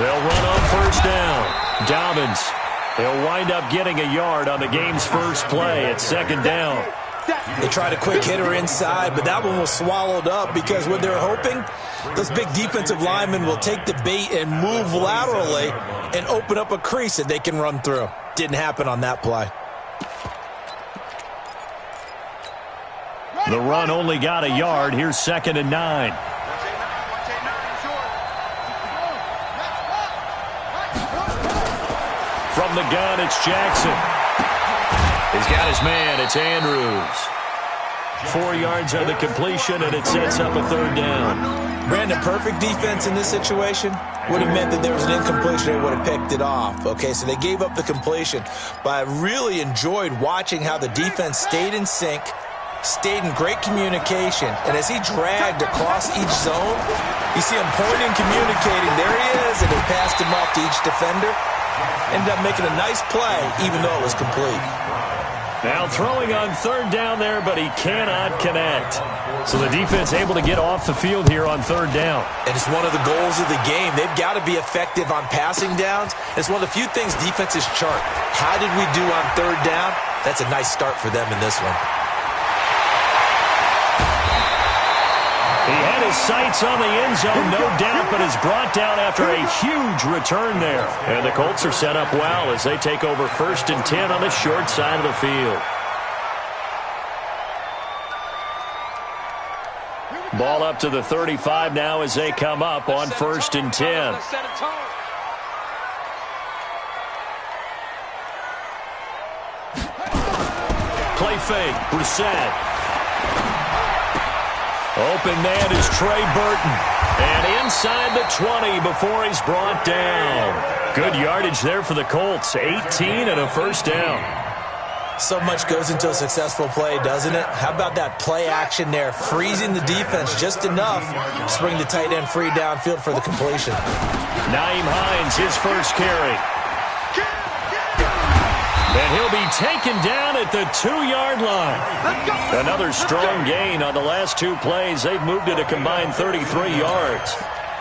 They'll run on first down. Dobbins. He'll wind up getting a yard on the game's first play at second down. They tried a quick hitter inside, but that one was swallowed up because what they're hoping, those big defensive linemen will take the bait and move laterally and open up a crease that they can run through. Didn't happen on that play. The run only got a yard. Here's 2nd and 9. From the gun, it's Jackson. He's got his man. It's Andrews. 4 yards on the completion, and it sets up a third down. Brandon, perfect defense in this situation would have meant that there was an incompletion. They would have picked it off. Okay, so they gave up the completion. But I really enjoyed watching how the defense stayed in sync, stayed in great communication. And as he dragged across each zone, you see him pointing, communicating. There he is, and they passed him off to each defender. Ended up making a nice play, even though it was complete. Now throwing on third down there, but he cannot connect. So the defense able to get off the field here on third down. And it's one of the goals of the game. They've got to be effective on passing downs. It's one of the few things defenses chart. How did we do on third down? That's a nice start for them in this one. He had his sights on the end zone, no doubt, but is brought down after a huge return there. And the Colts are set up well as they take over 1st and 10 on the short side of the field. Ball up to the 35 now as they come up on 1st and 10. Play fake, Brissett. Open man is Trey Burton. And inside the 20 before he's brought down. Good yardage there for the Colts. 18 and a first down. So much goes into a successful play, doesn't it? How about that play action there? Freezing the defense just enough to bring the tight end free downfield for the completion. Nyheim Hines, his first carry. And he'll be taken down at the 2-yard line. Another strong gain on the last 2 plays. They've moved it a combined 33 yards.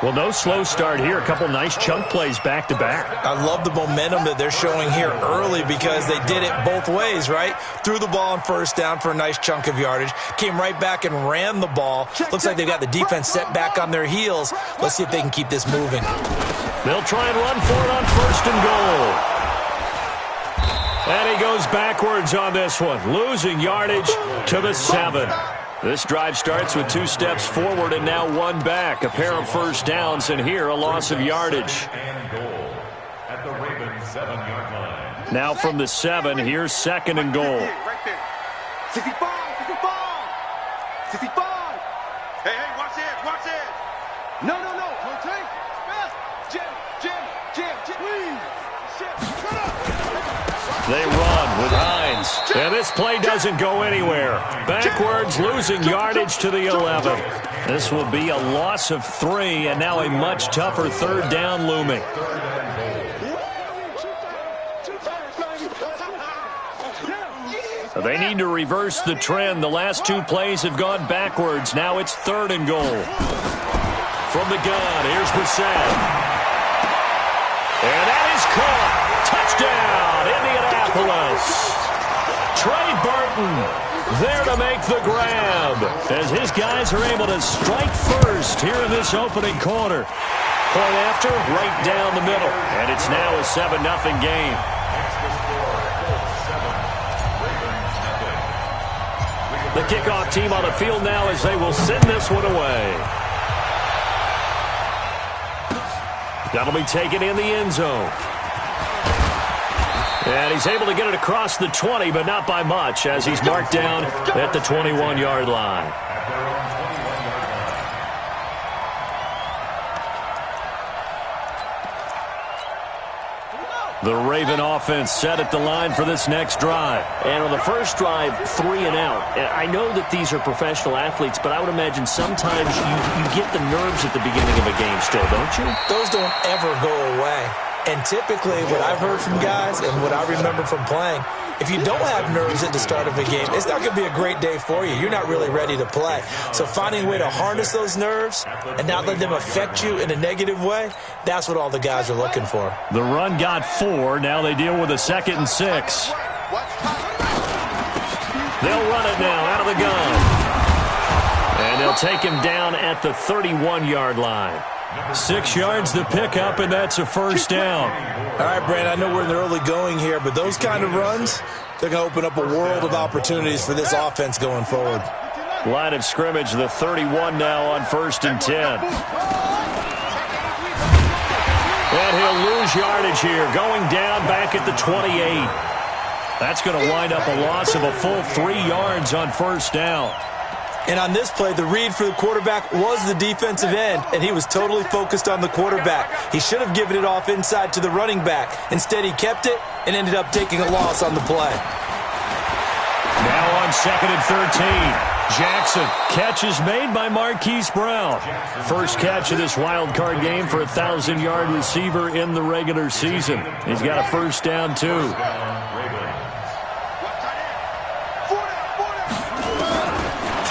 Well, no slow start here. A couple nice chunk plays back-to-back. I love the momentum that they're showing here early because they did it both ways, right? Threw the ball on first down for a nice chunk of yardage. Came right back and ran the ball. Looks like they've got the defense set back on their heels. Let's see if they can keep this moving. They'll try and run for it on 1st and goal. And he goes backwards on this one, losing yardage to the 7. This drive starts with 2 steps forward and now 1 back. A pair of first downs, and here a loss of yardage. Now from the 7, here's 2nd and goal. 65. Hey, watch it. No. Rotate. Jim, please. They run with Hines. And this play doesn't go anywhere. Backwards, losing yardage to the 11. This will be a loss of 3, and now a much tougher third down looming. They need to reverse the trend. The last 2 plays have gone backwards. Now it's 3rd and goal. From the gun, here's Brissett. And that is caught. Touchdown, Indianapolis. Trey Burton there to make the grab as his guys are able to strike first here in this opening quarter. Point after, right down the middle. And it's now a 7-0 game. The kickoff team on the field now as they will send this one away. That'll be taken in the end zone. And he's able to get it across the 20, but not by much, as he's marked down at the 21-yard line. The Raven offense set at the line for this next drive. And on the first drive, 3 and out. I know that these are professional athletes, but I would imagine sometimes you get the nerves at the beginning of a game still, don't you? Those don't ever go away. And typically what I've heard from guys and what I remember from playing, if you don't have nerves at the start of a game, it's not going to be a great day for you. You're not really ready to play. So finding a way to harness those nerves and not let them affect you in a negative way, that's what all the guys are looking for. The run got 4. Now they deal with a 2nd and 6. They'll run it now out of the gun. And they'll take him down at the 31-yard line. 6 yards to pick up, and that's a first down. All right, Brandon, I know we're in the early going here, but those kind of runs, they're going to open up a world of opportunities for this offense going forward. Line of scrimmage, the 31 now on 1st and 10. And he'll lose yardage here, going down back at the 28. That's going to wind up a loss of a full 3 yards on first down. And on this play, the read for the quarterback was the defensive end, and he was totally focused on the quarterback. He should have given it off inside to the running back. Instead, he kept it and ended up taking a loss on the play. Now on 2nd and 13. Jackson. Catch is made by Marquise Brown. First catch of this wild card game for a 1,000-yard receiver in the regular season. He's got a first down, too.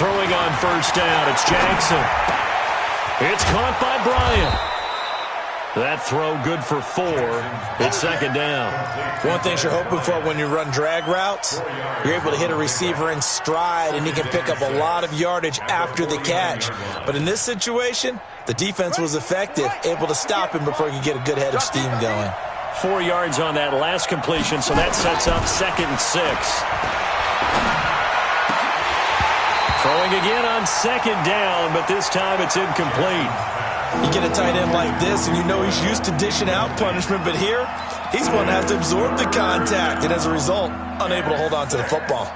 Throwing on first down, it's Jackson. It's caught by Bryant. That throw good for 4. It's 2nd down. One thing you're hoping for when you run drag routes, you're able to hit a receiver in stride, and he can pick up a lot of yardage after the catch. But in this situation, the defense was effective, able to stop him before he could get a good head of steam going. 4 yards on that last completion, so that sets up 2nd and 6. Throwing again on 2nd down, but this time it's incomplete. You get a tight end like this, and you know he's used to dishing out punishment, but here, he's going to have to absorb the contact, and as a result, unable to hold on to the football.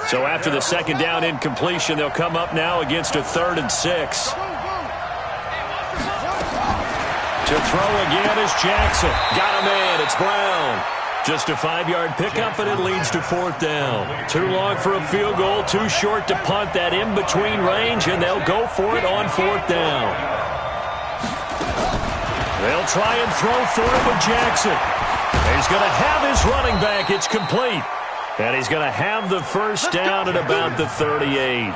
So after the 2nd down incompletion, they'll come up now against a 3rd and 6. To throw again is Jackson. Got a man, it's Brown. Just a 5-yard pickup, and it leads to 4th down. Too long for a field goal, too short to punt that in-between range, and they'll go for it on 4th down. They'll try and throw for it with Jackson. He's going to have his running back. It's complete. And he's going to have the first down at about the 38.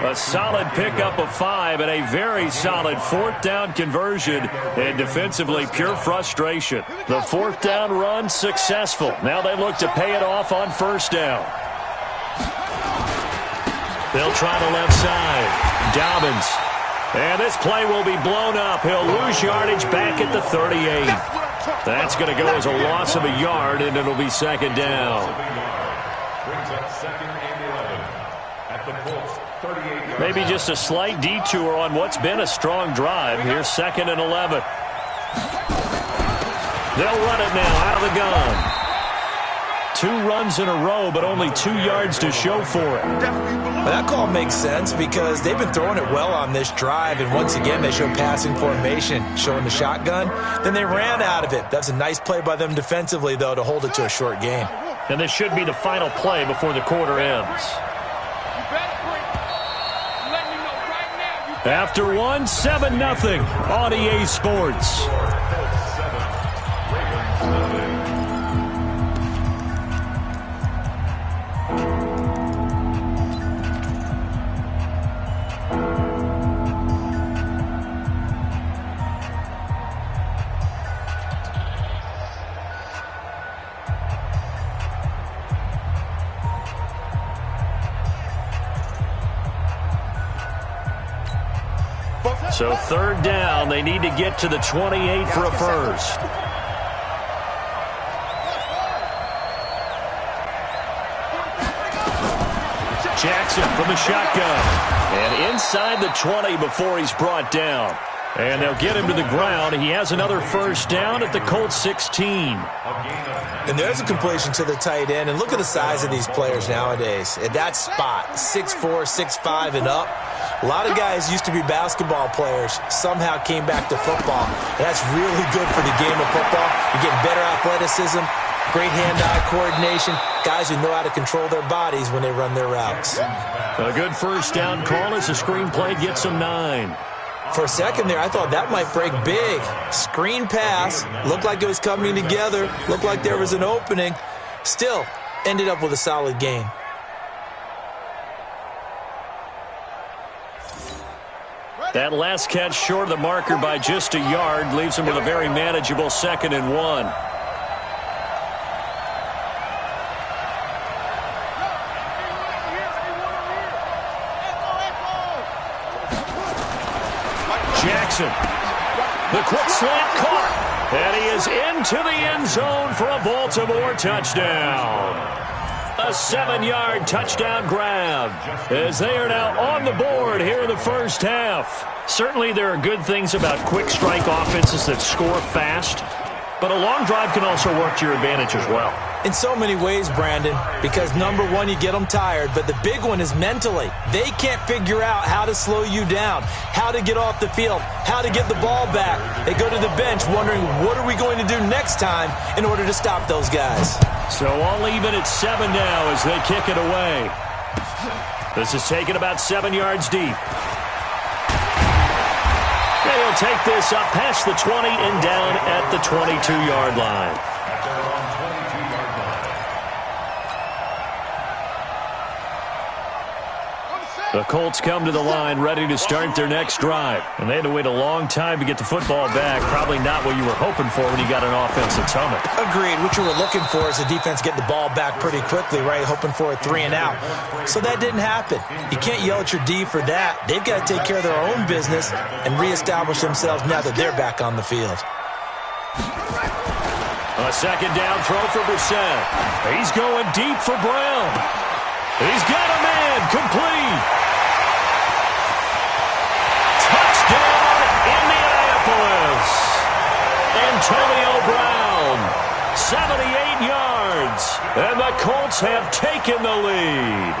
A solid pickup of 5 and a very solid 4th down conversion. And defensively, pure frustration. The 4th down run successful. Now they look to pay it off on first down. They'll try the left side. Dobbins. And this play will be blown up. He'll lose yardage back at the 38. That's going to go as a loss of a yard, and it'll be 2nd down. Maybe just a slight detour on what's been a strong drive. Here's 2nd and 11. They'll run it now out of the gun. 2 runs in a row, but only 2 yards to show for it. Well, that call makes sense because they've been throwing it well on this drive, and once again they show passing formation, showing the shotgun. Then they ran out of it. That's a nice play by them defensively, though, to hold it to a short game. And this should be the final play before the quarter ends. After one, 7-0 on EA Sports. So 3rd down, they need to get to the 28 for a first. Jackson from the shotgun. And inside the 20 before he's brought down. And they'll get him to the ground. He has another first down at the Colts 16. And there's a completion to the tight end. And look at the size of these players nowadays. At that spot, 6'4", 6'5", and up. A lot of guys used to be basketball players, somehow came back to football. And that's really good for the game of football. You're getting better athleticism, great hand-eye coordination, guys who know how to control their bodies when they run their routes. A good first down call as the screen play gets them 9. For a second there, I thought that might break big. Screen pass, looked like it was coming together, looked like there was an opening. Still, ended up with a solid game. That last catch short of the marker by just a yard leaves him with a very manageable 2nd and 1. Jackson. The quick slant caught. And he is into the end zone for a Baltimore touchdown. A 7-yard touchdown grab as they are now on the board here in the first half. Certainly there are good things about quick strike offenses that score fast, but a long drive can also work to your advantage as well. In so many ways, Brandon, because number one, you get them tired, but the big one is mentally. They can't figure out how to slow you down, how to get off the field, how to get the ball back. They go to the bench wondering, what are we going to do next time in order to stop those guys? So all even at 7 now as they kick it away. This is taken about 7 yards deep. And he'll take this up past the 20 and down at the 22-yard line. The Colts come to the line ready to start their next drive. And they had to wait a long time to get the football back. Probably not what you were hoping for when you got an offense that's humming. Agreed. What you were looking for is the defense get the ball back pretty quickly, right? Hoping for a 3 and out. So that didn't happen. You can't yell at your D for that. They've got to take care of their own business and reestablish themselves now that they're back on the field. A 2nd down throw for Brissett. He's going deep for Brown. He's got a man complete. Touchdown, Indianapolis. Antonio Brown, 78 yards. And the Colts have taken the lead.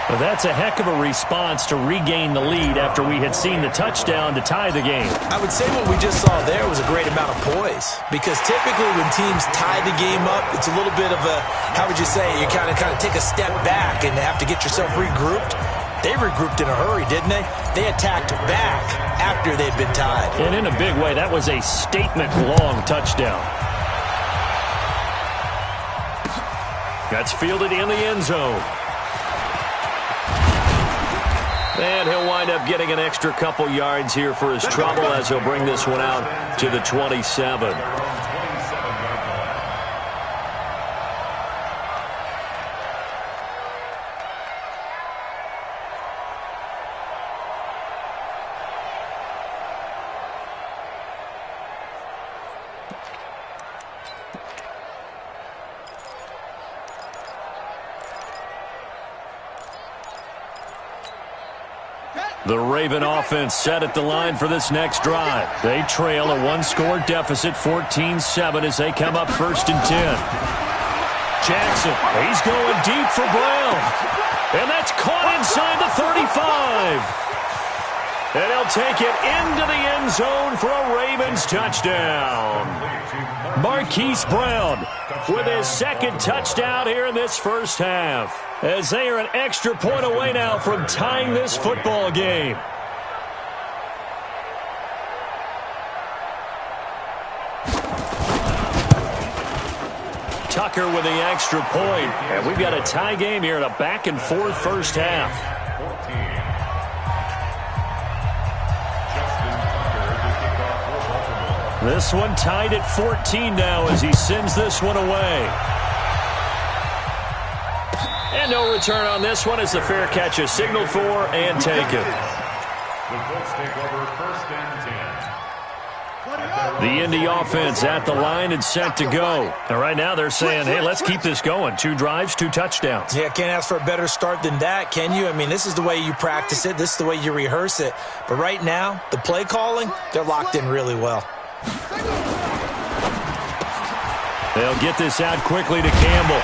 Well, that's a heck of a response to regain the lead after we had seen the touchdown to tie the game. I would say what we just saw there was a great amount of poise, because typically when teams tie the game up, it's a little bit of a, how would you say, you kind of take a step back and have to get yourself regrouped. They regrouped in a hurry, didn't they? They attacked back after they'd been tied. And in a big way, that was a statement-long touchdown. That's fielded in the end zone. And he'll wind up getting an extra couple yards here for his trouble as he'll bring this one out to the 27. The Raven offense set at the line for this next drive. They trail a one-score deficit, 14-7, as they come up 1st and 10. Jackson, he's going deep for Brown. And that's caught inside the 35. And he'll take it into the end zone for a Ravens touchdown. Marquise Brown with his 2nd touchdown here in this first half, as they are an extra point away now from tying this football game. Tucker with the extra point. And we've got a tie game here in a back-and-forth first half. This one tied at 14 now as he sends this one away. And no return on this one as the fair catch is signaled for and taken. The Colts take over 1st and 10. The Indy offense at the line and set to go. And right now they're saying, hey, let's keep this going. 2 drives, 2 touchdowns. Yeah, can't ask for a better start than that, can you? I mean, this is the way you practice it. This is the way you rehearse it. But right now, the play calling, they're locked in really well. They'll get this out quickly to Campbell.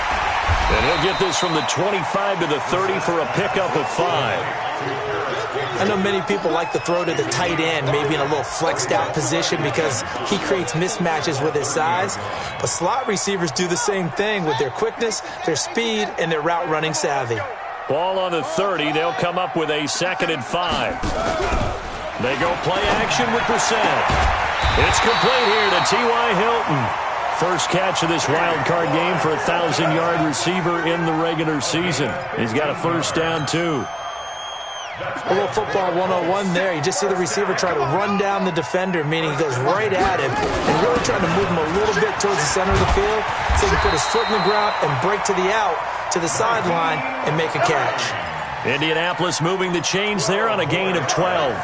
And he'll get this from the 25 to the 30 for a pickup of 5. I know many people like to throw to the tight end, maybe in a little flexed out position because he creates mismatches with his size. But slot receivers do the same thing with their quickness, their speed, and their route running savvy. Ball on the 30. They'll come up with a 2nd and 5. They go play action with Brissett. It's complete here to T.Y. Hilton. First catch of this wild card game for a 1,000-yard receiver in the regular season. He's got a first down, too. A little football 101 there. You just see the receiver try to run down the defender, meaning he goes right at him and really trying to move him a little bit towards the center of the field so he can put his foot in the ground and break to the out, to the sideline, and make a catch. Indianapolis moving the chains there on a gain of 12.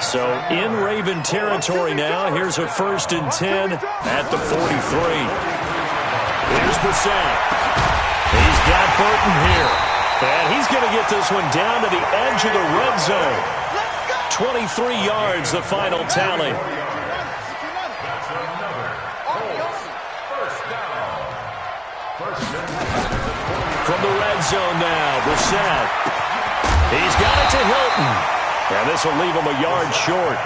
So in Raven territory now. Here's a 1st and 10 at the 43. Here's Brissett. He's got Burton here. And he's going to get this one down to the edge of the red zone. 23 yards, the final tally. From the red zone now, Brissett. He's got it to Hilton. And this will leave him a yard short.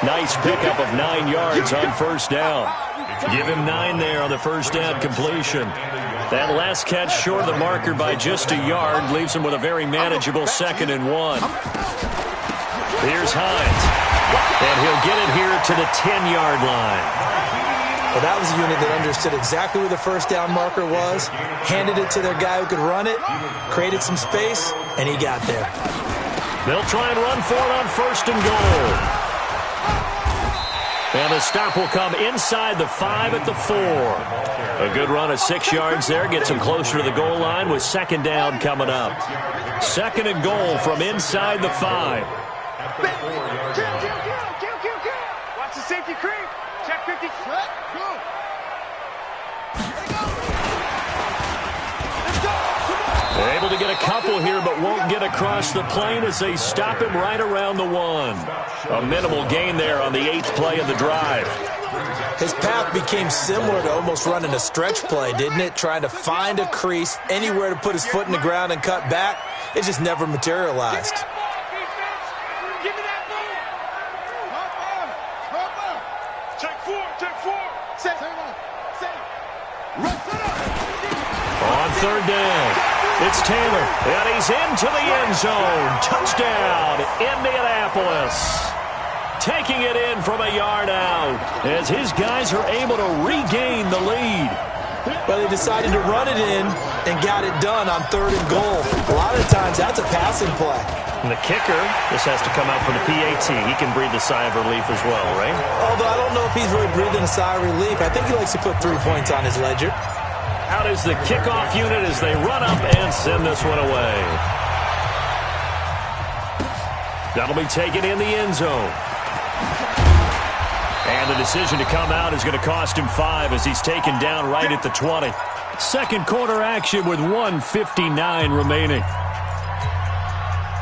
Nice pickup of 9 yards on first down. Give him 9 there on the first down completion. That last catch short of the marker by just a yard leaves him with a very manageable 2nd and 1. Here's Hines. And he'll get it here to the 10-yard line. Well, that was a unit that understood exactly where the first down marker was, handed it to their guy who could run it, created some space, and he got there. They'll try and run for it on 1st and goal. And the stop will come inside the 5 at the 4. A good run of 6 yards there. Gets him closer to the goal line with 2nd down coming up. 2nd and goal from inside the 5. Watch the safety creep. Check 50. Go. They're able to get a couple here, but won't get across the plane as they stop him right around the 1. A minimal gain there on the 8th play of the drive. His path became similar to almost running a stretch play, didn't it? Trying to find a crease, anywhere to put his foot in the ground and cut back. It just never materialized. On 3rd down. It's Taylor, and he's into the end zone. Touchdown, Indianapolis. Taking it in from a yard out as his guys are able to regain the lead. Well, they decided to run it in and got it done on 3rd and goal. A lot of times, that's a passing play. And the kicker, this has to come out for the PAT. He can breathe a sigh of relief as well, right? Although I don't know if he's really breathing a sigh of relief. I think he likes to put 3 points on his ledger. Out is the kickoff unit as they run up and send this one away. That'll be taken in the end zone. And the decision to come out is going to cost him 5 as he's taken down right at the 20. 2nd quarter action with 1:59 remaining.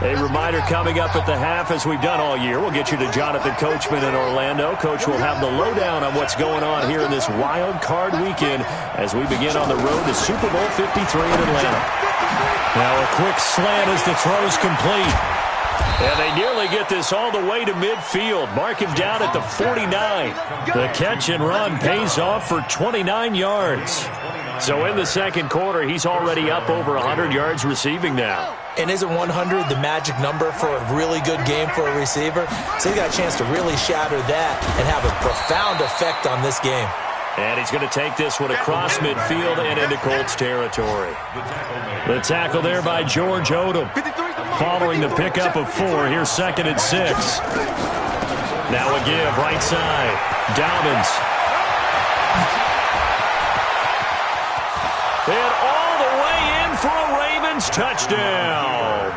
A reminder coming up at the half, as we've done all year. We'll get you to Jonathan Coachman in Orlando. Coach will have the lowdown on what's going on here in this wild card weekend as we begin on the road to Super Bowl 53 in Atlanta. Now a quick slant as the throw's complete. And they nearly get this all the way to midfield. Mark him down at the 49. The catch and run pays off for 29 yards. So in the 2nd quarter, he's already up over 100 yards receiving now. And isn't 100 the magic number for a really good game for a receiver? So he got a chance to really shatter that and have a profound effect on this game. And he's going to take this one across midfield and into Colts territory. The tackle there by George Odom. Following the pickup of 4, here's 2nd and 6. Now a give, right side. Dobbins. And all the way in for a Ravens touchdown.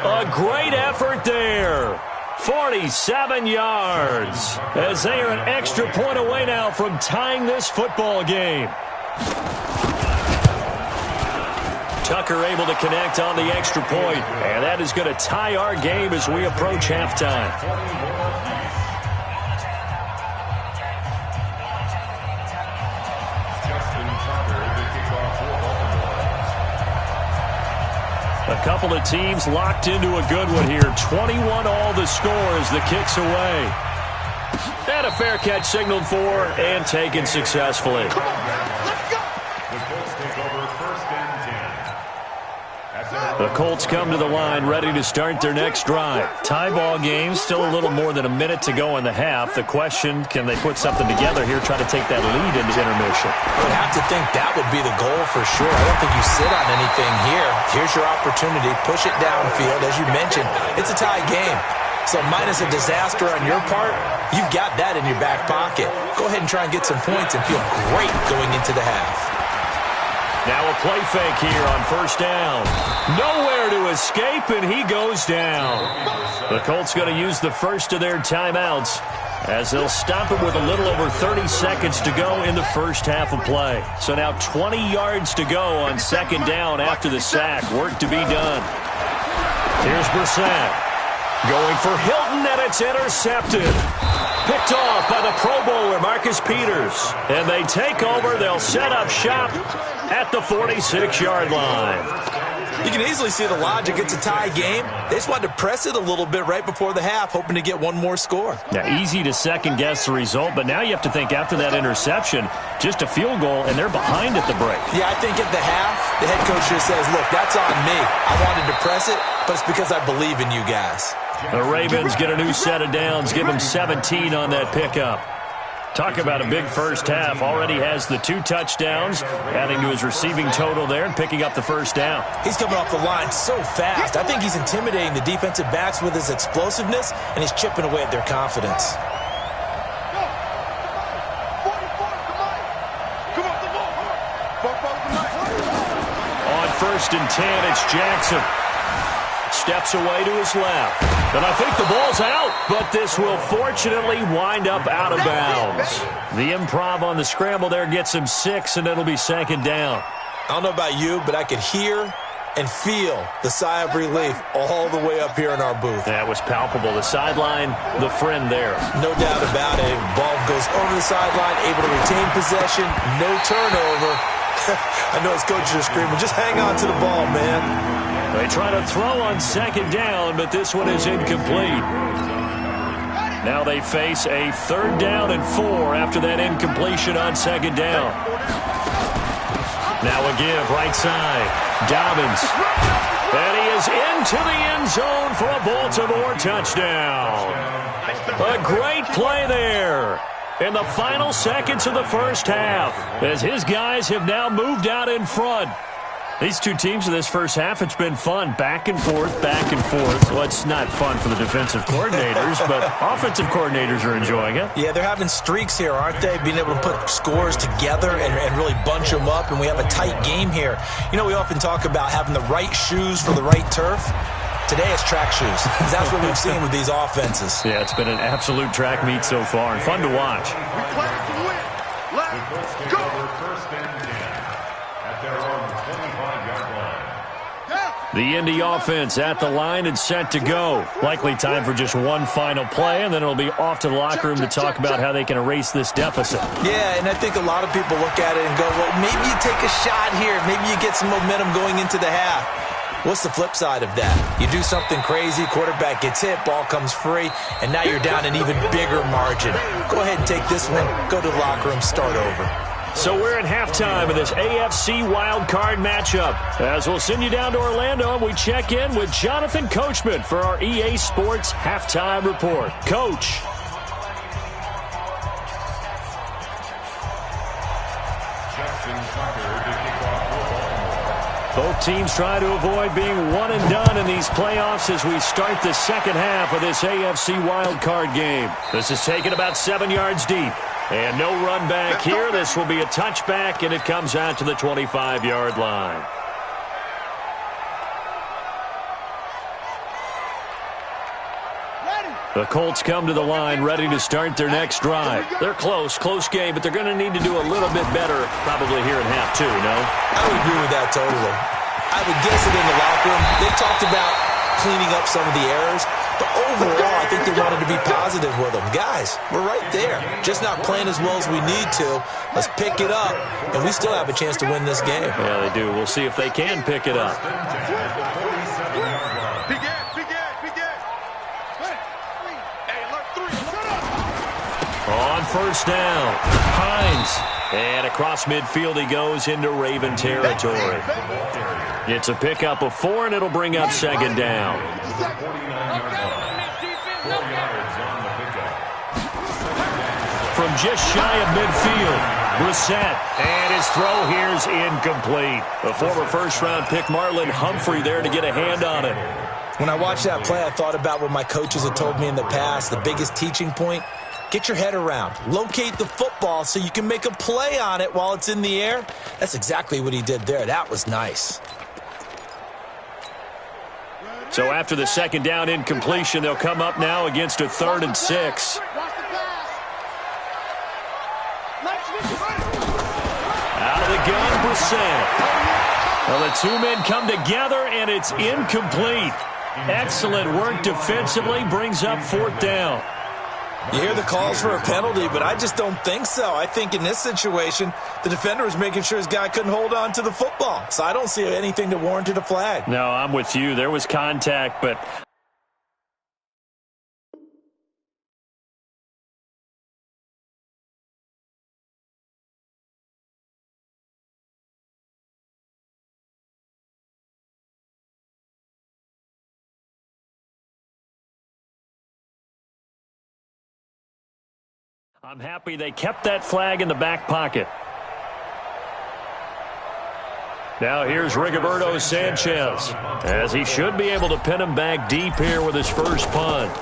A great effort there. 47 yards as they are an extra point away now from tying this football game. Tucker able to connect on the extra point, and that is going to tie our game as we approach halftime. A couple of teams locked into a good one here. 21 all the score as the kick's away. And a fair catch signaled for and taken successfully. The Colts take over 1st and 10. At their The Colts come to the line ready to start their next drive. Tie ball game, still a little more than a minute to go in the half. The question, can they put something together here, try to take that lead into intermission? I would have to think that would be the goal for sure. I don't think you sit on anything here. Here's your opportunity. Push it downfield. As you mentioned, it's a tie game. So minus a disaster on your part, you've got that in your back pocket. Go ahead and try and get some points and feel great going into the half. Now a play fake here on first down. Nowhere to escape, and he goes down. The Colts going to use the first of their timeouts as they'll stop it with a little over 30 seconds to go in the first half of play. So now 20 yards to go on second down after the sack. Work to be done. Here's Brissett. Going for Hilton, and it's intercepted. Picked off by the Pro Bowler, Marcus Peters. And they take over. They'll set up shop at the 46-yard line. You can easily see the logic. It's a tie game. They just wanted to press it a little bit right before the half, hoping to get one more score. Now, easy to second-guess the result, but now you have to think after that interception, just a field goal, and they're behind at the break. Yeah, I think at the half, the head coach just says, look, that's on me. I wanted to press it, but it's because I believe in you guys. The Ravens get a new set of downs, give him 17 on that pickup. Talk about a big first half. Already has the 2 touchdowns, adding to his receiving total there and picking up the first down. He's coming off the line so fast. I think he's intimidating the defensive backs with his explosiveness, and he's chipping away at their confidence. On first and 10, it's Jackson. Steps away to his left. And I think the ball's out, but this will fortunately wind up out of bounds. The improv on the scramble there gets him 6, and it'll be second down. I don't know about you, but I could hear and feel the sigh of relief all the way up here in our booth. That was palpable. The sideline, the friend there. No doubt about it. Ball goes over the sideline, able to retain possession, no turnover. I know his coaches are screaming, just hang on to the ball, man. They try to throw on second down, but this one is incomplete. Now they face a 3rd down and 4 after that incompletion on second down. Now a give right side. Dobbins. And he is into the end zone for a Baltimore touchdown. A great play there in the final seconds of the first half as his guys have now moved out in front. These two teams in this first half, it's been fun. Back and forth, back and forth. Well, it's not fun for the defensive coordinators, but offensive coordinators are enjoying it. Yeah, they're having streaks here, aren't they? Being able to put scores together and really bunch them up, and we have a tight game here. You know, we often talk about having the right shoes for the right turf. Today it's track shoes. That's what we've seen with these offenses. Yeah, it's been an absolute track meet so far and fun to watch. We play to win. Let's go. The Indy offense at the line and set to go. Likely time for just one final play, and then it'll be off to the locker room to talk about how they can erase this deficit. Yeah, and I think a lot of people look at it and go, well, maybe you take a shot here. Maybe you get some momentum going into the half. What's the flip side of that? You do something crazy, quarterback gets hit, ball comes free, and now you're down an even bigger margin. Go ahead and take this one, go to the locker room, start over. So we're at halftime of this AFC wildcard matchup. As we'll send you down to Orlando, and we check in with Jonathan Coachman for our EA Sports Halftime Report. Coach. Both teams try to avoid being one and done in these playoffs as we start the second half of this AFC wildcard game. This is taken about 7 yards deep. And no run back here. This will be a touchback, and it comes out to the 25-yard line. The Colts come to the line ready to start their next drive. They're close game, but they're going to need to do a little bit better probably here in half 2, no? I would agree with that totally. I would guess it in the locker room. They talked about cleaning up some of the errors, but overall, I think they wanted to be positive with them. Guys, we're right there. Just not playing as well as we need to. Let's pick it up, and we still have a chance to win this game. Yeah, they do. We'll see if they can pick it up. On first down, Hines. And across midfield he goes into Raven territory. It's a pickup of 4, and it'll bring up second down. 49-yard line. 4 yards on the pickup. From just shy of midfield, Brissett. And his throw here's incomplete. A former first-round pick, Marlon Humphrey, there to get a hand on it. When I watched that play, I thought about what my coaches had told me in the past. The biggest teaching point, get your head around. Locate the football so you can make a play on it while it's in the air. That's exactly what he did there. That was nice. So after the second down incompletion, they'll come up now against a 3rd and 6. Out of the gun, Brissett. Well, the two men come together, and it's incomplete. Excellent work defensively, brings up 4th down. You hear the calls for a penalty, but I just don't think so. I think in this situation, the defender was making sure his guy couldn't hold on to the football. So I don't see anything that warranted a flag. No, I'm with you. There was contact, but... I'm happy they kept that flag in the back pocket. Now here's Rigoberto Sanchez, as he should be able to pin him back deep here with his first punt.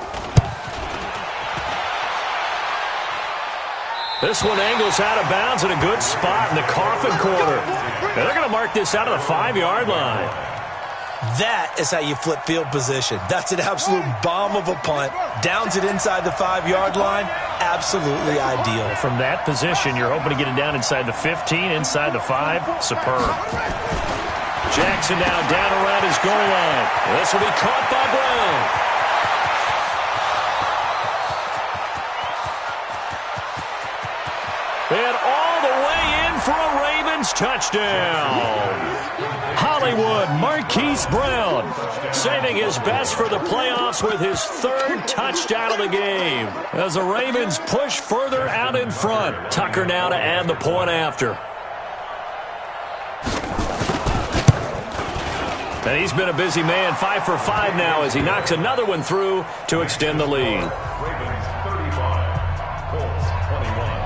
This one angles out of bounds in a good spot in the coffin corner. And they're going to mark this out of the 5-yard line. That is how you flip field position. That's an absolute bomb of a punt. Downs it inside the 5-yard line. Absolutely ideal. From that position, you're hoping to get it down inside the 15, inside the 5. Superb. Jackson now down around his goal line. This will be caught by Brown. And all the way in for a Ravens touchdown. Hollywood Marquise Brown saving his best for the playoffs with his 3rd touchdown of the game as the Ravens push further out in front. Tucker now to add the point after. And he's been a busy man, 5 for 5 now as he knocks another one through to extend the lead. Ravens 35, Colts 21.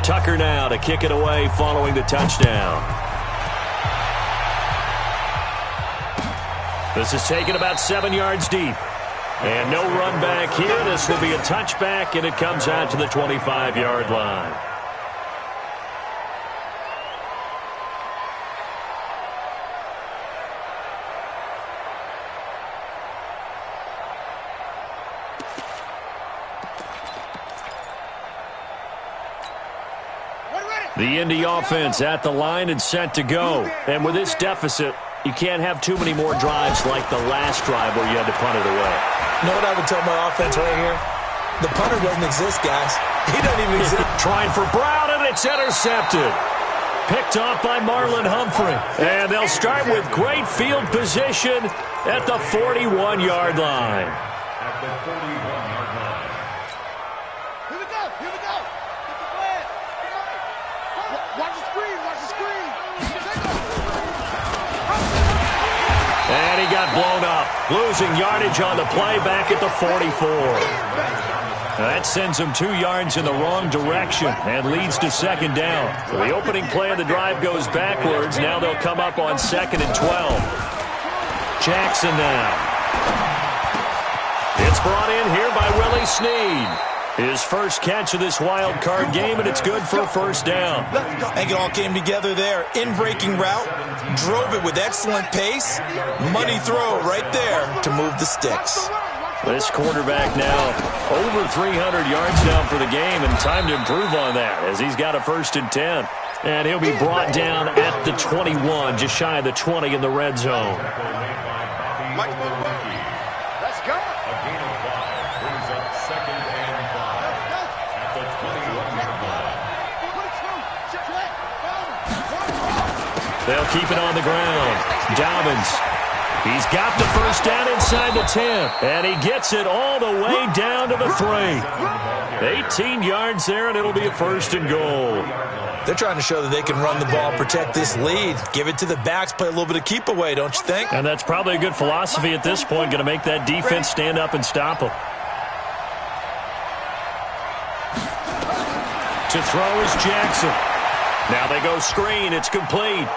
Tucker now to kick it away following the touchdown. This is taken about 7 yards deep. And no run back here. This will be a touchback, and it comes out to the 25-yard line. The Indy offense at the line and set to go. And with this deficit, you can't have too many more drives like the last drive where you had to punt it away. You know what I would tell my offense right here? The punter doesn't exist, guys. He doesn't even exist. Trying for Brown, and it's intercepted. Picked off by Marlon Humphrey. And they'll start with great field position at the 41-yard line. At the 41-yard line. Here we go. Here we go. Get the flag. Watch the screen. Watch the screen. And he got blown up, losing yardage on the play back at the 44. That sends him 2 yards in the wrong direction and leads to second down. So the opening play of the drive goes backwards. Now they'll come up on 2nd and 12. Jackson now. It's brought in here by Willie Snead. His first catch of this wild card game, and it's good for a first down. I think it all came together there. In-breaking route, drove it with excellent pace. Money throw right there to move the sticks. This quarterback now over 300 yards down for the game, and time to improve on that as he's got a 1st and 10. And he'll be brought down at the 21, just shy of the 20 in the red zone. Let's go. A gain of 5 brings up 2nd and 5 at the 21-yard line. They'll keep it on the ground. Dobbins. He's got the first down inside the 10. And he gets it all the way down to the 3. 18 yards there, and it'll be a 1st and goal. They're trying to show that they can run the ball, protect this lead. Give it to the backs, play a little bit of keep away, don't you think? And that's probably a good philosophy at this point, going to make that defense stand up and stop them. To throw is Jackson. Now they go screen. It's complete.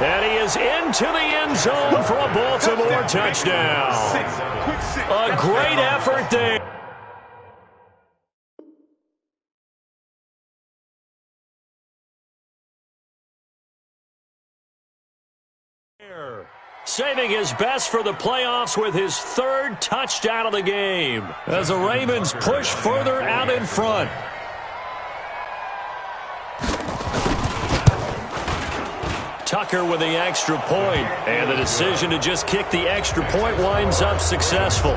And he is into the end zone for a Baltimore touchdown. A great effort there. Saving his best for the playoffs with his 3rd touchdown of the game as the Ravens push further out in front. Tucker with the extra point, and the decision to just kick the extra point winds up successful.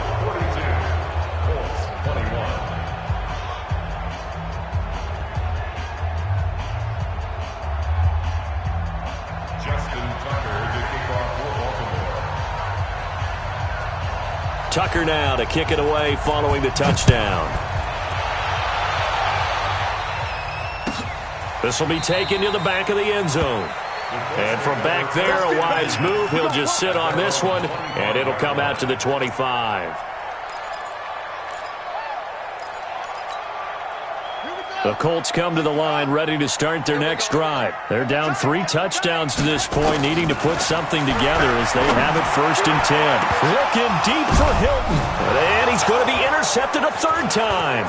Tucker now to kick it away following the touchdown. This will be taken to the back of the end zone. And from back there, a wise move. He'll just sit on this one, and it'll come out to the 25. The Colts come to the line ready to start their next drive. They're down 3 touchdowns to this point, needing to put something together as they have it 1st and 10. Looking deep for Hilton. And he's going to be intercepted a 3rd time.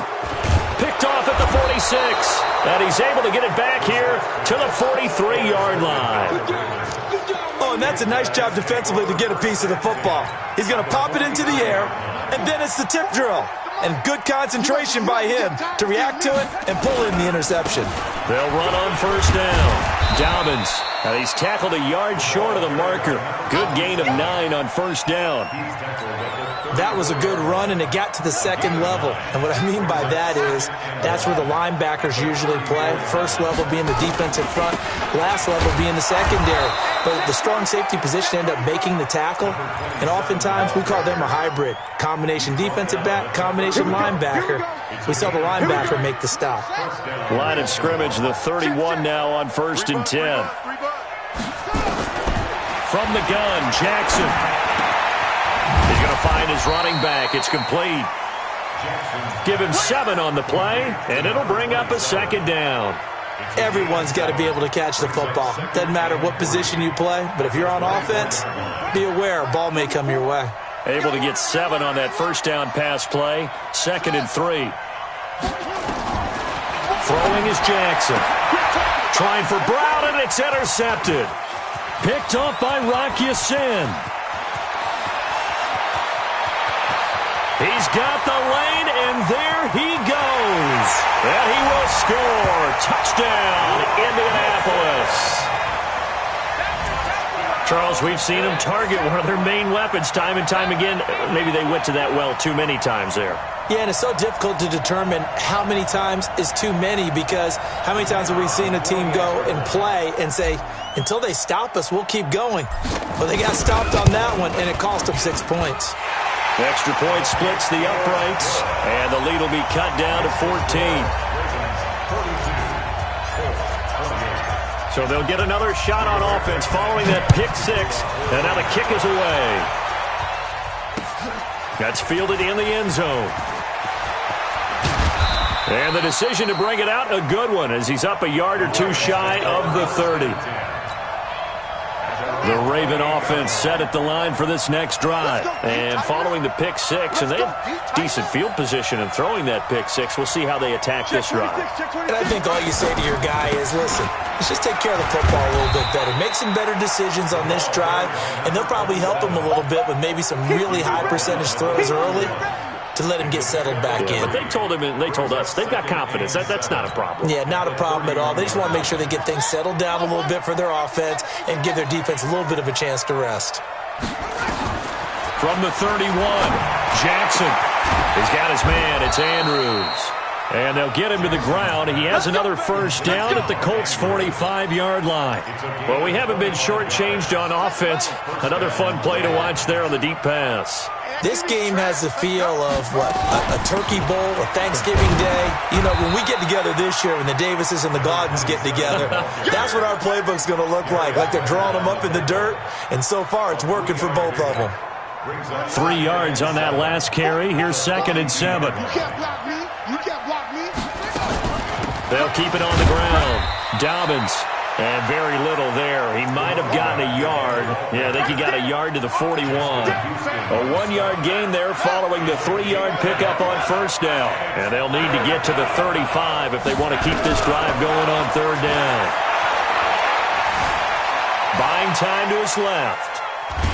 Picked off at the 46. And he's able to get it back here to the 43-yard line. Oh, and that's a nice job defensively to get a piece of the football. He's going to pop it into the air, and then it's the tip drill. And good concentration by him to react to it and pull in the interception. They'll run on 1st down. Dobbins. And he's tackled a yard short of the marker. Good gain of 9 on 1st down. That was a good run, and it got to the 2nd level. And what I mean by that is that's where the linebackers usually play. 1st level being the defensive front, last level being the secondary. But the strong safety position ended up making the tackle, and oftentimes we call them a hybrid. Combination defensive back, combination linebacker. We saw the linebacker make the stop. Line of scrimmage, the 31 now on 1st and 10. From the gun, Jackson. He's going to find his running back. It's complete. Give him 7 on the play, and it'll bring up a 2nd down. Everyone's got to be able to catch the football. Doesn't matter what position you play, but if you're on offense, be aware a ball may come your way. Able to get 7 on that 1st down pass play. 2nd and 3. Throwing is Jackson. Trying for Brown, and it's intercepted. Picked off by Rock Ya-Sin. He's got the lane, and there he goes. And he will score. Touchdown, Indianapolis. Charles, we've seen them target one of their main weapons time and time again. Maybe they went to that well too many times there. Yeah, and it's so difficult to determine how many times is too many, because how many times have we seen a team go and play and say, until they stop us, we'll keep going. Well, they got stopped on that one, and it cost them 6 points. The extra point splits the uprights, and the lead will be cut down to 14. So they'll get another shot on offense following that pick 6, and now the kick is away. That's fielded in the end zone. And the decision to bring it out, a good one, as he's up a yard or 2 shy of the 30. The Raven offense set at the line for this next drive. And following the pick 6, and they have decent field position in throwing that pick 6. We'll see how they attack this drive. And I think all you say to your guy is, listen, let's just take care of the football a little bit better. Make some better decisions on this drive, and they'll probably help him a little bit with maybe some really high percentage throws early to let him get settled back in. But they told him, and they told us, they've got confidence. That's not a problem. Yeah, not a problem at all. They just want to make sure they get things settled down a little bit for their offense and give their defense a little bit of a chance to rest. From the 31, Jackson. He's got his man. It's Andrews. And they'll get him to the ground. He has another first down at the Colts' 45-yard line. Well, we haven't been shortchanged on offense. Another fun play to watch there on the deep pass. This game has the feel of, what, a turkey bowl or Thanksgiving Day. You know, when we get together this year, when the Davises and the Gaudens get together, that's what our playbook's going to look like they're drawing them up in the dirt, and so far it's working for both of them. 3 yards on that last carry. Here's 2nd and 7. You can't block me. You can't block me. They'll keep it on the ground. Dobbins. And very little there. He might have gotten a yard. Yeah, I think he got a yard to the 41. A 1-yard gain there following the 3-yard pickup on first down. And they'll need to get to the 35 if they want to keep this drive going on 3rd down. Buying time to his left.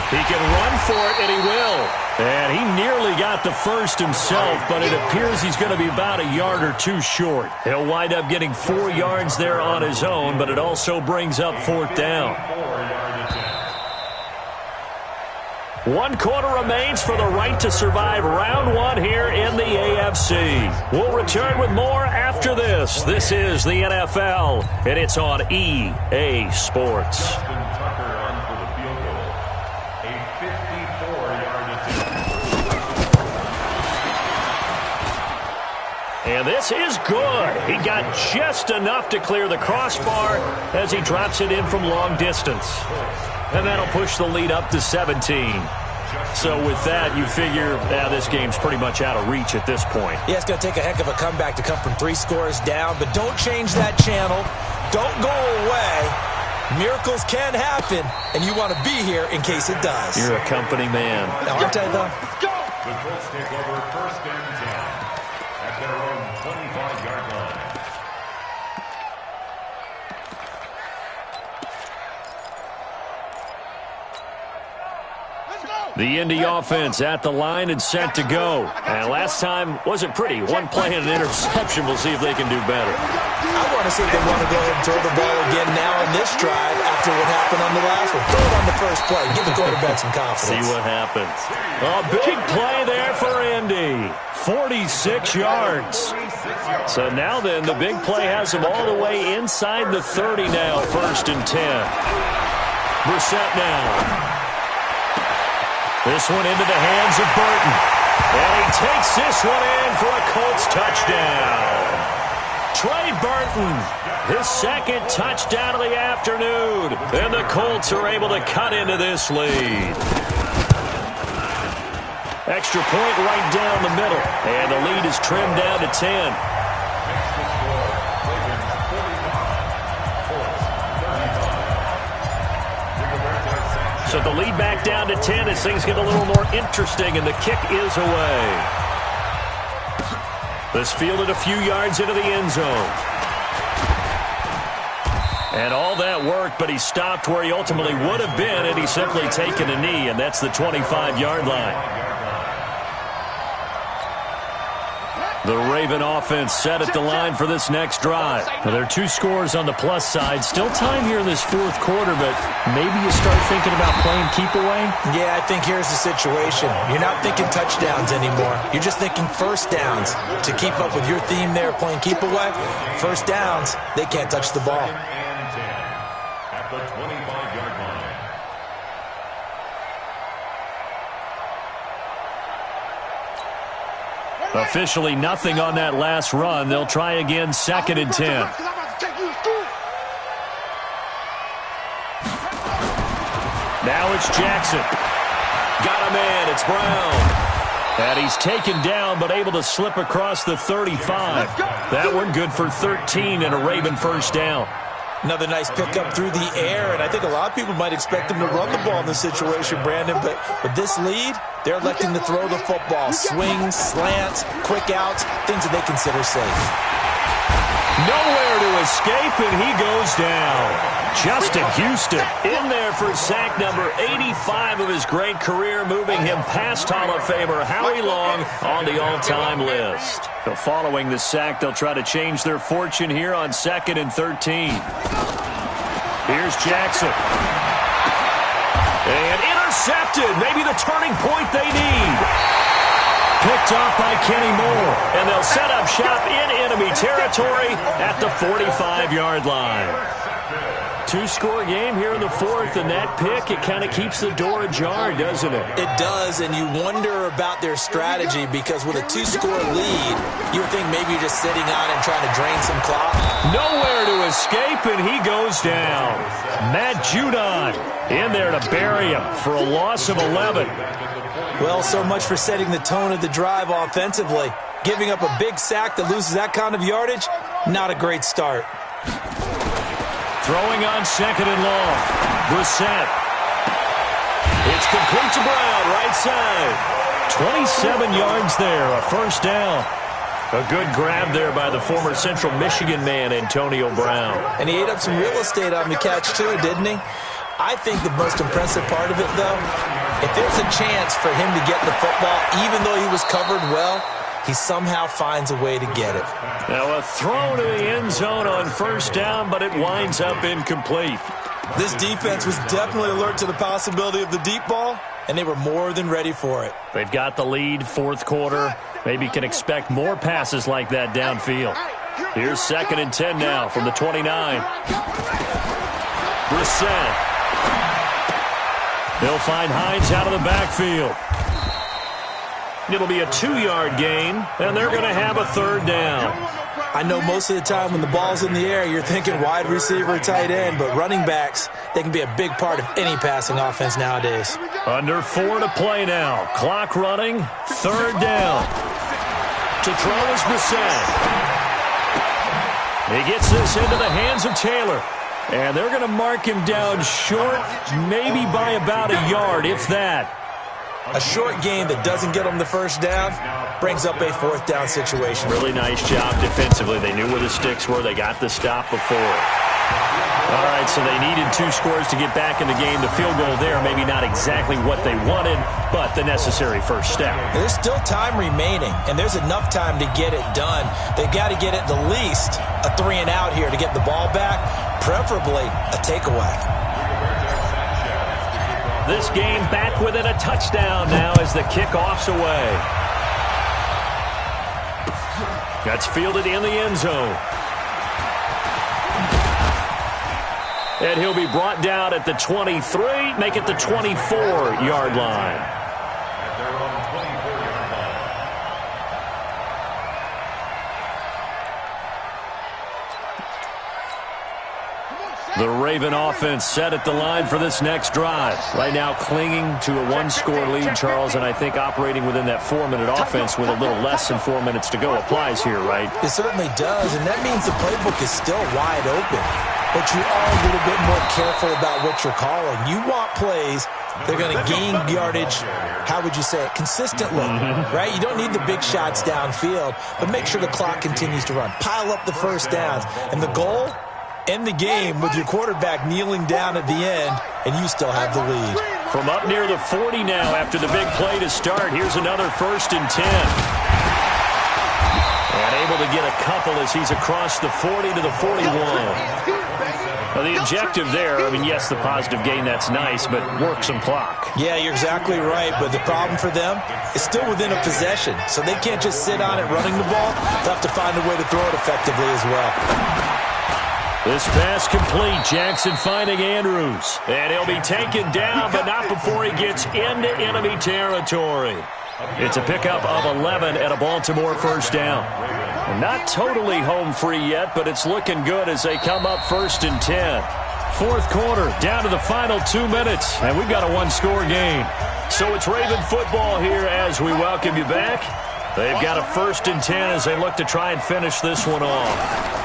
He can run for it, and he will. And he nearly got the first himself, but it appears he's going to be about a yard or 2 short. He'll wind up getting 4 yards there on his own, but it also brings up 4th down. 1 quarter remains for the right to survive round 1 here in the AFC. We'll return with more after this. This is the NFL, and it's on EA Sports. And this is good. He got just enough to clear the crossbar as he drops it in from long distance. And that'll push the lead up to 17. So with that, you figure this game's pretty much out of reach at this point. Yeah, it's going to take a heck of a comeback to come from 3 scores down, but don't change that channel. Don't go away. Miracles can happen, and you want to be here in case it does. You're a company man. Aren't I, though? The Colts take over 1st and 10 at their own 25-yard line. The Indy offense at the line and set to go. And last time wasn't pretty. 1 play and an interception. We'll see if they can do better. I want to see if they want to go ahead and throw the ball again now on this drive after what happened on the last one. Throw it on the first play. Give the quarterback some confidence. See what happens. A big play there for Indy. 46 yards. So now then, the big play has him all the way inside the 30 now. 1st and 10. Brissett now. This one into the hands of Burton. And he takes this one in for a Colts touchdown. Trey Burton, his 2nd touchdown of the afternoon. And the Colts are able to cut into this lead. Extra point right down the middle. And the lead is trimmed down to 10. So the lead back down to 10 as things get a little more interesting, and the kick is away. This fielded a few yards into the end zone. And all that worked, but he stopped where he ultimately would have been, and he's simply taken a knee, and that's the 25-yard line. The Raven offense set at the line for this next drive. Now, there are 2 scores on the plus side. Still time here in this 4th quarter, but maybe you start thinking about playing keep away? Yeah, I think here's the situation. You're not thinking touchdowns anymore. You're just thinking first downs. To keep up with your theme there, playing keep away, first downs, they can't touch the ball. At the 25-yard line. Officially nothing on that last run. They'll try again, 2nd and 10. Now it's Jackson. Got a man. It's Brown. And he's taken down but able to slip across the 35. That one good for 13 and a Raven first down. Another nice pickup through the air, and I think a lot of people might expect him to run the ball in this situation, Brandon, but with this lead, they're electing to throw the football. Swings, slants, quick outs, things that they consider safe. Nowhere to escape, and he goes down. Justin Houston in there for sack number 85 of his great career, moving him past Hall of Famer Howie Long on the all-time list. So following the sack, they'll try to change their fortune here on 2nd and 13. Here's Jackson. And intercepted. Maybe the turning point they need. picked off by Kenny Moore. And they'll set up shop in enemy territory at the 45-yard line. Two-score game here in the fourth, and that pick, it kind of keeps the door ajar, doesn't it? It does, and you wonder about their strategy because with a two-score lead, you would think maybe you're just sitting on and trying to drain some clock. Nowhere to escape, and he goes down. Matt Judon in there to bury him for a loss of 11. Well, so much for setting the tone of the drive offensively. Giving up a big sack that loses that kind of yardage, not a great start. Throwing on second and long. Brissett. It's complete to Brown, right side. 27 yards there, a first down. A good grab there by the former Central Michigan man, Antonio Brown. And he ate up some real estate on the catch, too, didn't he? I think the most impressive part of it, though, if there's a chance for him to get the football, even though he was covered well, he somehow finds a way to get it. Now a throw to the end zone on first down, but it winds up incomplete. This defense was definitely alert to the possibility of the deep ball, and they were more than ready for it. They've got the lead, fourth quarter. Maybe can expect more passes like that downfield. Here's 2nd and 10 now from the 29. Brissett. They'll find Hines out of the backfield. It'll be a 2-yard gain, and they're going to have a third down. I know most of the time when the ball's in the air, you're thinking wide receiver, tight end, but running backs, they can be a big part of any passing offense nowadays. Under 4 to play now. Clock running, third down. To throw is Brissett. He gets this into the hands of Taylor. And they're going to mark him down short, maybe by about a yard, if that. A short game that doesn't get them the first down brings up a fourth down situation. Really nice job defensively. They knew where the sticks were. They got the stop before. All right, so they needed 2 scores to get back in the game. The field goal there, maybe not exactly what they wanted, but the necessary first step. There's still time remaining, and there's enough time to get it done. They've got to get at the least a 3-and-out here to get the ball back, preferably a takeaway. This game back within a touchdown now as the kickoff's away. That's fielded in the end zone. And he'll be brought down at the 23, make it the 24-yard line. The Raven offense set at the line for this next drive. Right now clinging to a 1-score lead, Charles, and I think operating within that 4-minute offense with a little less than 4 minutes to go applies here, right? It certainly does, and that means the playbook is still wide open. But you are a little bit more careful about what you're calling. You want plays they're going to gain yardage, how would you say it, consistently, right? You don't need the big shots downfield, but make sure the clock continues to run. Pile up the first downs. And the goal? End the game with your quarterback kneeling down at the end, and you still have the lead. From up near the 40 now after the big play to start, here's another 1st and 10. And able to get a couple as he's across the 40 to the 41. Now the objective there, I mean, yes, the positive gain, that's nice, but work some clock. Yeah, you're exactly right, but the problem for them is still within a possession, so they can't just sit on it running the ball. They'll have to find a way to throw it effectively as well. This pass complete. Jackson finding Andrews. And he'll be taken down, but not before he gets into enemy territory. It's a pickup of 11 at a Baltimore first down. Not totally home free yet, but it's looking good as they come up 1st and 10. Fourth quarter, down to the final 2 minutes, and we've got a 1-score game. So it's Raven football here as we welcome you back. They've got a 1st and 10 as they look to try and finish this one off.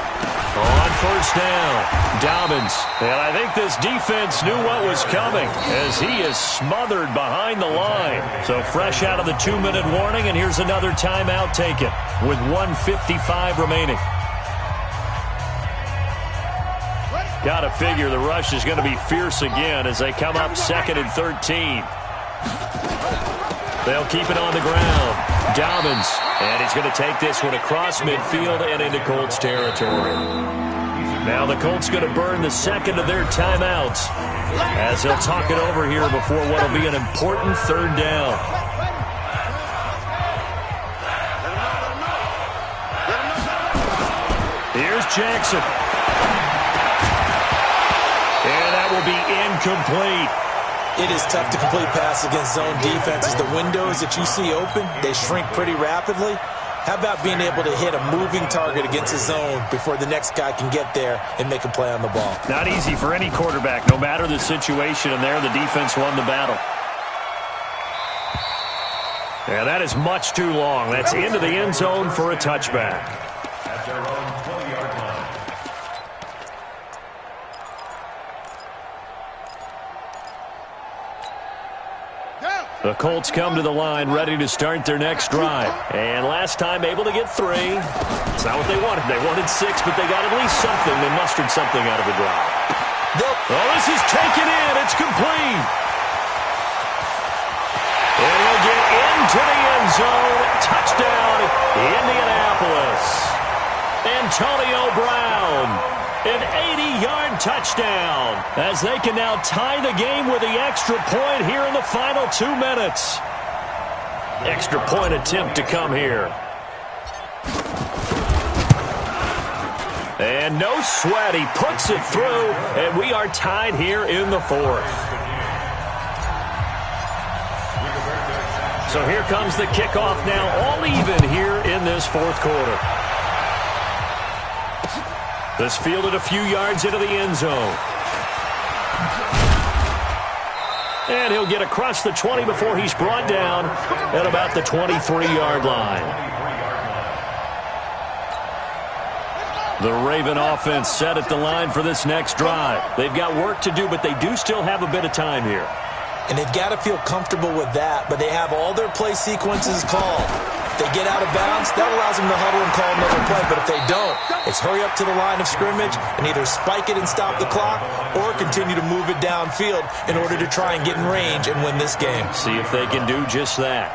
On first down, Dobbins. And I think this defense knew what was coming as he is smothered behind the line. So fresh out of the 2-minute warning, and here's another timeout taken with 1:55 remaining. Got to figure the rush is going to be fierce again as they come up 2nd and 13. They'll keep it on the ground. Dobbins, and he's going to take this one across midfield and into Colts territory. Now the Colts going to burn the 2nd of their timeouts as they'll talk it over here before what will be an important 3rd down. Here's Jackson. And that will be incomplete. It is tough to complete pass against zone defenses. The windows that you see open, they shrink pretty rapidly. How about being able to hit a moving target against a zone before the next guy can get there and make a play on the ball? Not easy for any quarterback, no matter the situation, and there the defense won the battle. Yeah, that is much too long. That's into the end zone for a touchback. At their own 20-yard line. The Colts come to the line ready to start their next drive. And last time able to get 3. It's not what they wanted. They wanted 6, but they got at least something. They mustered something out of the drive. Oh, this is taken in. It's complete. And he'll get into the end zone. Touchdown, Indianapolis. Antonio Brown. An 80-yard touchdown as they can now tie the game with the extra point here in the final 2 minutes. Extra point attempt to come here. And no sweat. He puts it through, and we are tied here in the 4th. So here comes the kickoff now, all even here in this 4th quarter. This fielded a few yards into the end zone. And he'll get across the 20 before he's brought down at about the 23-yard line. The Raven offense set at the line for this next drive. They've got work to do, but they do still have a bit of time here. And they've got to feel comfortable with that, but they have all their play sequences called. If they get out of bounds, that allows them to huddle and call another play. But if they don't, it's hurry up to the line of scrimmage and either spike it and stop the clock or continue to move it downfield in order to try and get in range and win this game. See if they can do just that.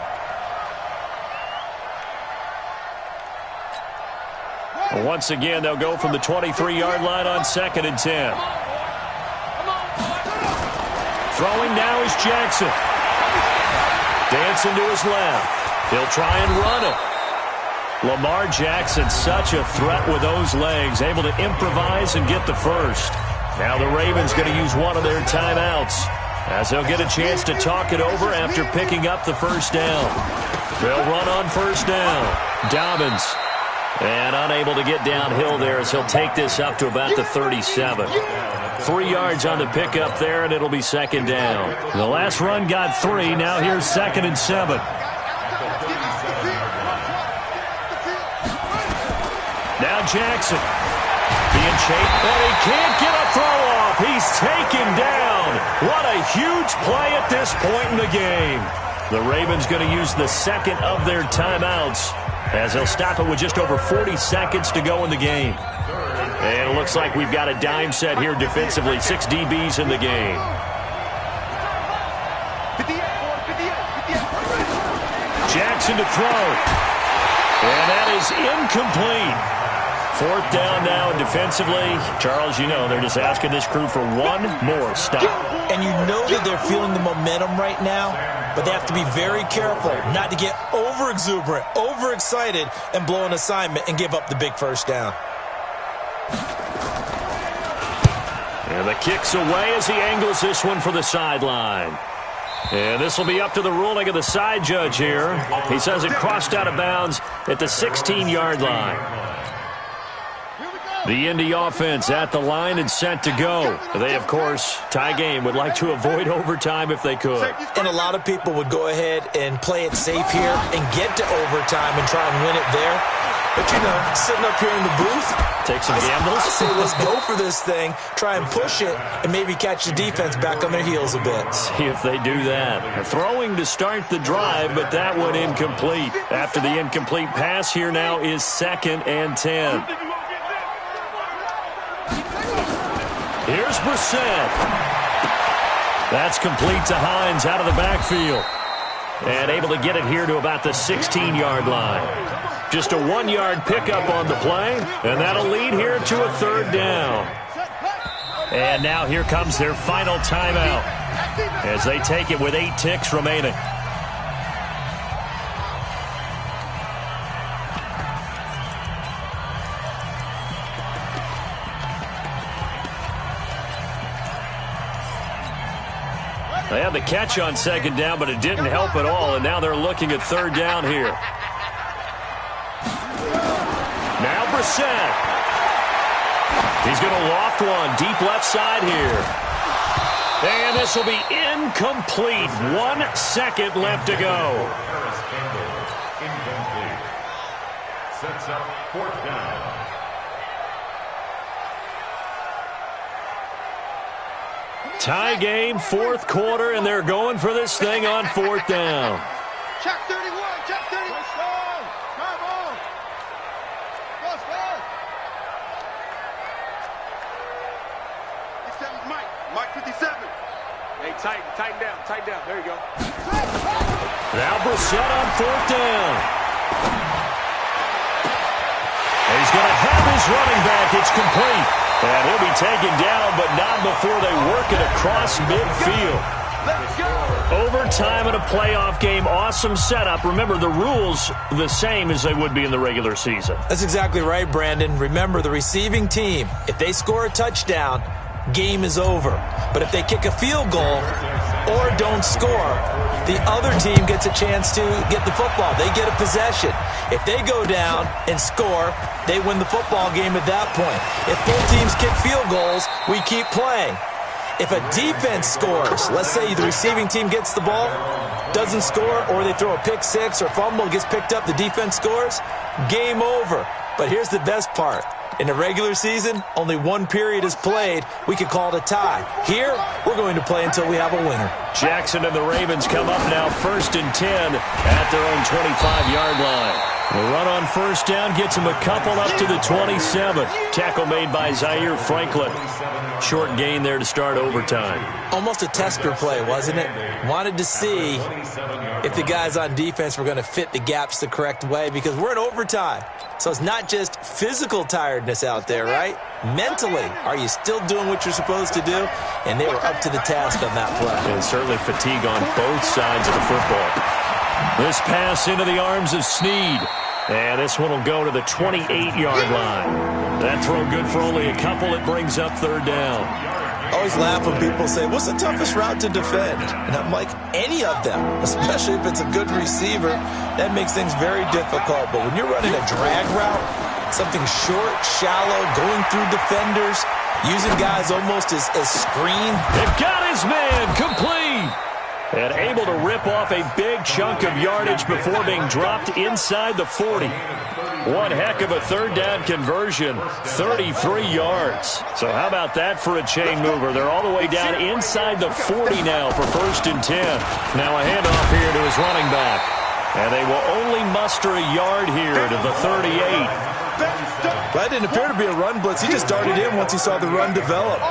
Once again, they'll go from the 23-yard line on 2nd and 10. Throwing now is Jackson. Dancing to his left. He'll try and run it. Lamar Jackson, such a threat with those legs, able to improvise and get the first. Now the Ravens going to use one of their timeouts as they'll get a chance to talk it over after picking up the first down. They'll run on first down. Dobbins. And unable to get downhill there as he'll take this up to about the 37. 3 yards on the pickup there, and it'll be 2nd down. The last run got 3. Now here's 2nd and 7. Now Jackson being chased, but he can't get a throw off. He's taken down. What a huge play at this point in the game. The Ravens going to use the second of their timeouts as they'll stop it with just over 40 seconds to go in the game. And it looks like we've got a dime set here defensively. 6 DBs in the game. Jackson to throw. And that is incomplete. 4th down now defensively. Charles, you know, they're just asking this crew for one more stop. And you know that they're feeling the momentum right now, but they have to be very careful not to get over-exuberant, over-excited, and blow an assignment and give up the big first down. And the kick's away as he angles this one for the sideline. And this will be up to the ruling of the side judge here. He says it crossed out of bounds at the 16-yard line. The Indy offense at the line and set to go. They, of course, tie game, would like to avoid overtime if they could. And a lot of people would go ahead and play it safe here and get to overtime and try and win it there. But, you know, sitting up here in the booth, take some gambles. I say let's go for this thing, try and push it, and maybe catch the defense back on their heels a bit. See if they do that. Throwing to start the drive, but that one incomplete. After the incomplete pass, here now is 2nd and 10. Here's Brissett. That's complete to Hines out of the backfield. And able to get it here to about the 16-yard line. Just a 1-yard pickup on the play, and that'll lead here to a 3rd down. And now here comes their final timeout as they take it with 8 ticks remaining. They had the catch on second down, but it didn't help at all, and now they're looking at third down here. Now Brissett. He's going to loft one deep left side here. And this will be incomplete. 1 second left to go. Incomplete. Sets up fourth down. Tie game, fourth quarter, and they're going for this thing on fourth down. Check 31, check 31. Come on. Let's go. Mike 57. Hey, tighten down. There you go. Now Brissett on fourth down. He's going to have his running back. It's complete. And he'll be taken down, but not before they work it across midfield. Let's go. Overtime in a playoff game. Awesome setup. Remember, the rules the same as they would be in the regular season. That's exactly right, Brandon. Remember, the receiving team, if they score a touchdown, game is over. But if they kick a field goal or don't score, the other team gets a chance to get the football. They get a possession. If they go down and score, they win the football game at that point. If both teams kick field goals, we keep playing. If a defense scores, let's say the receiving team gets the ball, doesn't score, or they throw a pick six or fumble, gets picked up, the defense scores, game over. But here's the best part. In the regular season, only one period is played. We could call it a tie. Here, we're going to play until we have a winner. Jackson and the Ravens come up now 1st and 10 at their own 25-yard line. The run on first down gets him a couple up to the 27. Tackle made by Zaire Franklin. Short gain there to start overtime. Almost a tester play, wasn't it? Wanted to see if the guys on defense were going to fit the gaps the correct way, because we're in overtime. So it's not just physical tiredness out there, right? Mentally, are you still doing what you're supposed to do? And they were up to the task on that play. And certainly fatigue on both sides of the football. This pass into the arms of Snead. And this one will go to the 28-yard line. That throw good for only a couple. It brings up third down. I always laugh when people say, what's the toughest route to defend? And I'm like, any of them, especially if it's a good receiver. That makes things very difficult. But when you're running a drag route, something short, shallow, going through defenders, using guys almost as screen. They've got his man complete. And able to rip off a big chunk of yardage before being dropped inside the 40. One heck of a third down conversion, 33 yards. So how about that for a chain mover? They're all the way down inside the 40 now for 1st and 10. Now a handoff here to his running back. And they will only muster a yard here to the 38. That didn't appear to be a run blitz. He just darted in once he saw the run develop.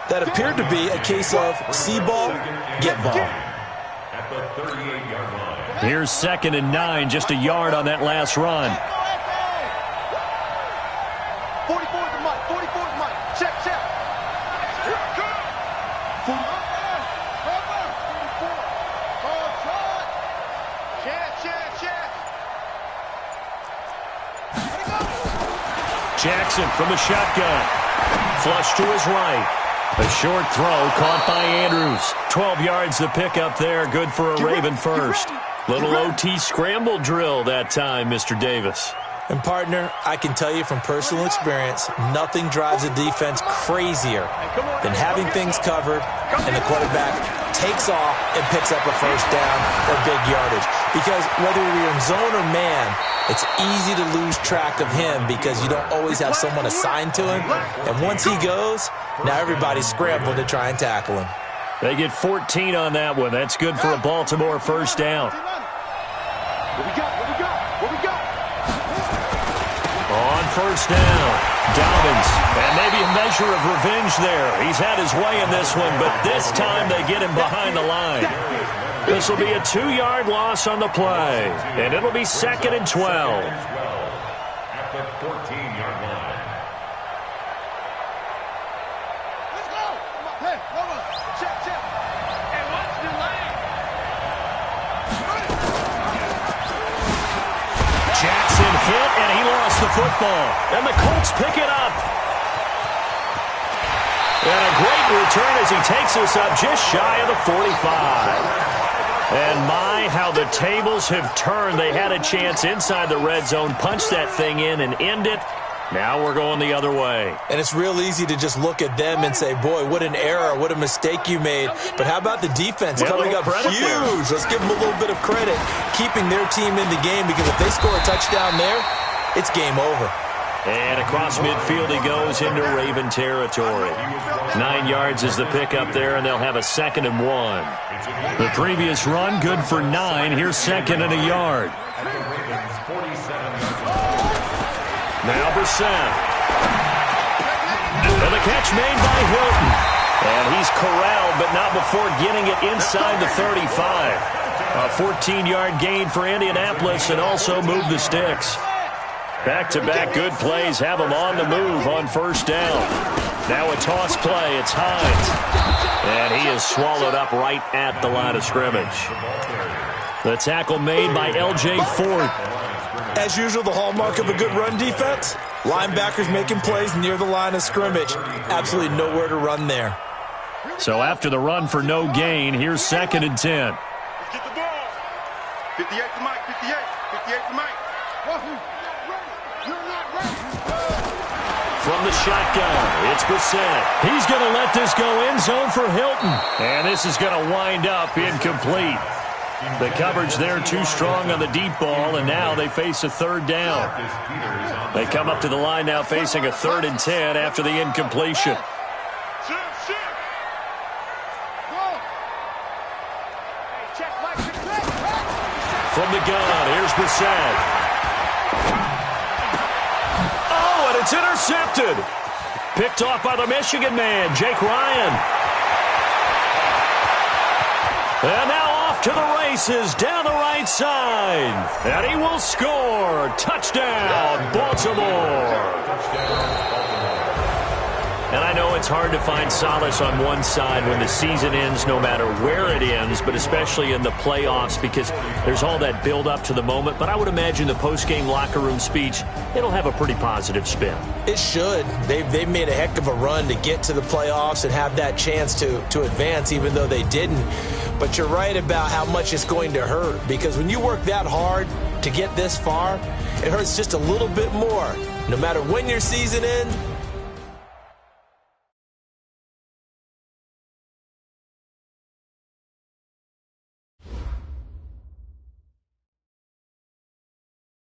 That appeared to be a case of see ball, get ball. Here's 2nd and 9, just a yard on that last run. 44 to Mike, 44 to Mike. Check. Jackson from the shotgun. Flush to his right. A short throw caught by Andrews. 12 yards to pick up there. Good for a Raven first. Little OT scramble drill that time, Mr. Davis. And, partner, I can tell you from personal experience, nothing drives a defense crazier than having things covered and the quarterback takes off and picks up a first down or big yardage. Because whether you're in zone or man, it's easy to lose track of him because you don't always have someone assigned to him. And once he goes, now everybody's scrambling to try and tackle him. They get 14 on that one. That's good for a Baltimore first down. What we got? On first down, Dobbins. And maybe a measure of revenge there. He's had his way in this one, but this time they get him behind the line. This will be a 2-yard loss on the play, and it'll be 2nd and 12. At the 14-yard line. Let's go. Hey, hold on. Check. And watch the lane. Jackson hit, and he lost the football. And the Colts pick it up. And a great return as he takes us up just shy of the 45. And my, how the tables have turned. They had a chance inside the red zone, punch that thing in and end it. Now we're going the other way. And it's real easy to just look at them and say, boy, what an error, what a mistake you made. But how about the defense coming up huge? Let's give them a little bit of credit, keeping their team in the game, because if they score a touchdown there, it's game over. And across midfield he goes into Raven territory. 9 yards is the pickup there, and they'll have a 2nd and 1. The previous run, good for 9. Here's 2nd and a yard. Now Brissett. And the catch made by Hilton. And he's corralled, but not before getting it inside the 35. A 14-yard gain for Indianapolis, and also move the sticks. Back-to-back good plays have them on the move on 1st down. Now a toss play. It's Hines. And he is swallowed up right at the line of scrimmage. The tackle made by L.J. Ford. As usual, the hallmark of a good run defense, linebackers making plays near the line of scrimmage. Absolutely nowhere to run there. So after the run for no gain, here's 2nd and 10. Get the ball. 58 to Mike, 58. 58 to Mike. You're not ready. From the shotgun, it's Brissett. He's going to let this go end zone for Hilton. And this is going to wind up incomplete. The coverage there too strong on the deep ball, and now they face a 3rd down. They come up to the line now facing a 3rd and 10 after the incompletion. From the gun, here's Brissett. Oh, and it's intercepted. Picked off by the Michigan man, Jake Ryan. And now off to the races down the right side. And he will score. Touchdown, Baltimore. And I know it's hard to find solace on one side when the season ends, no matter where it ends, but especially in the playoffs, because there's all that build-up to the moment. But I would imagine the post-game locker room speech, it'll have a pretty positive spin. It should. They've made a heck of a run to get to the playoffs and have that chance to advance, even though they didn't. But you're right about how much it's going to hurt, because when you work that hard to get this far, it hurts just a little bit more. No matter when your season ends,